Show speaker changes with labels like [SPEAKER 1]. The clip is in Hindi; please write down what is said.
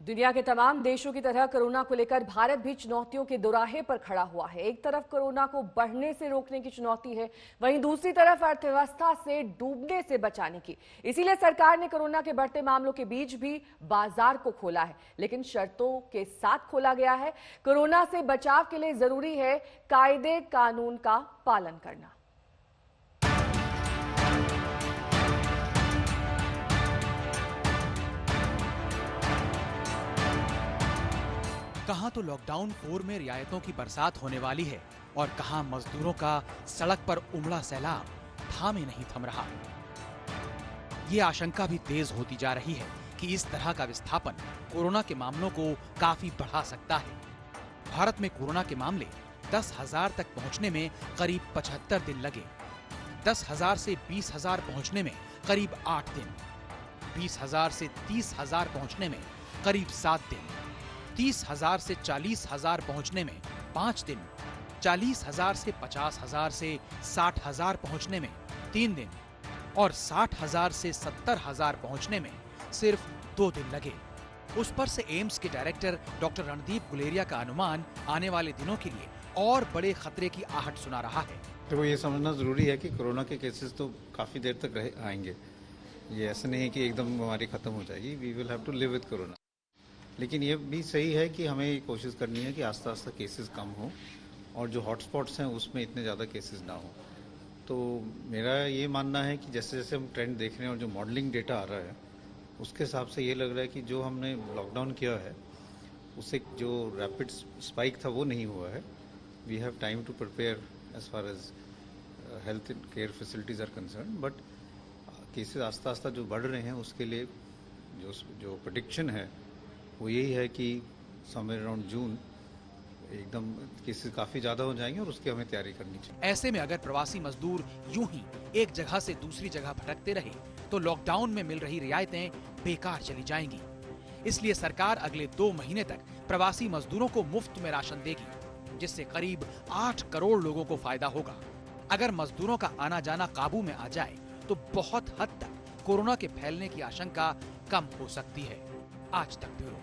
[SPEAKER 1] दुनिया के तमाम देशों की तरह कोरोना को लेकर भारत भी चुनौतियों के दोराहे पर खड़ा हुआ है। एक तरफ कोरोना को बढ़ने से रोकने की चुनौती है, वहीं दूसरी तरफ अर्थव्यवस्था से डूबने से बचाने की। इसीलिए सरकार ने कोरोना के बढ़ते मामलों के बीच भी बाजार को खोला है, लेकिन शर्तों के साथ खोला गया है। कोरोना से बचाव के लिए जरूरी है कायदे कानून का पालन करना।
[SPEAKER 2] कहां तो लॉकडाउन 4 में रियायतों की बरसात होने वाली है और कहां मजदूरों का सड़क पर उमड़ा सैलाब थामे नहीं थम रहा। ये आशंका भी तेज होती जा रही है कि इस तरह का विस्थापन कोरोना के मामलों को काफी बढ़ा सकता है। भारत में कोरोना के मामले 10,000 तक पहुंचने में करीब 75 दिन लगे। 10,000 से 20,000 पहुंचने में करीब 8 दिन, 20,000 से 30,000 पहुंचने में करीब 7 दिन, 30,000 से 40,000 पहुंचने में 5 दिन, 40,000 से 50,000 से 60,000 पहुंचने में 3 दिन और 60,000 से 70,000 पहुंचने में सिर्फ 2 दिन लगे। उस पर से एम्स के डायरेक्टर डॉक्टर रणदीप गुलेरिया का अनुमान आने वाले दिनों के लिए और बड़े खतरे की आहट सुना रहा है।
[SPEAKER 3] तो ये समझना जरूरी है कि कोरोना के केसेस तो काफी देर तक आएंगे। ये ऐसा नहीं है कि एकदम बीमारी खत्म हो जाएगी। We will have to live with Corona. लेकिन ये भी सही है कि हमें कोशिश करनी है कि आस्ते आस्ते केसेस कम हो और जो हॉटस्पॉट्स हैं उसमें इतने ज़्यादा केसेस ना हो। तो मेरा ये मानना है कि जैसे जैसे हम ट्रेंड देख रहे हैं और जो मॉडलिंग डेटा आ रहा है उसके हिसाब से ये लग रहा है कि जो हमने लॉकडाउन किया है उससे जो रैपिड स्पाइक था वो नहीं हुआ है। We have time to prepare as far as health care facilities are concern, but cases आस्ता आस्ता जो बढ़ रहे हैं उसके लिए जो प्रेडिक्शन है वो यही है कि समवेयर अराउंड जून एकदम केसेस काफी ज्यादा हो जाएंगे और उसकी हमें तैयारी करनी चाहिए।
[SPEAKER 2] ऐसे में अगर प्रवासी मजदूर यूं ही एक जगह से दूसरी जगह भटकते रहे तो लॉकडाउन में मिल रही रियायतें बेकार चली जाएंगी। इसलिए सरकार अगले 2 महीने तक प्रवासी मजदूरों को मुफ्त में राशन देगी, जिससे करीब 8 करोड़ लोगों को फायदा होगा। अगर मजदूरों का आना जाना काबू में आ जाए तो बहुत हद तक कोरोना के फैलने की आशंका कम हो सकती है। आज तक ब्यूरो।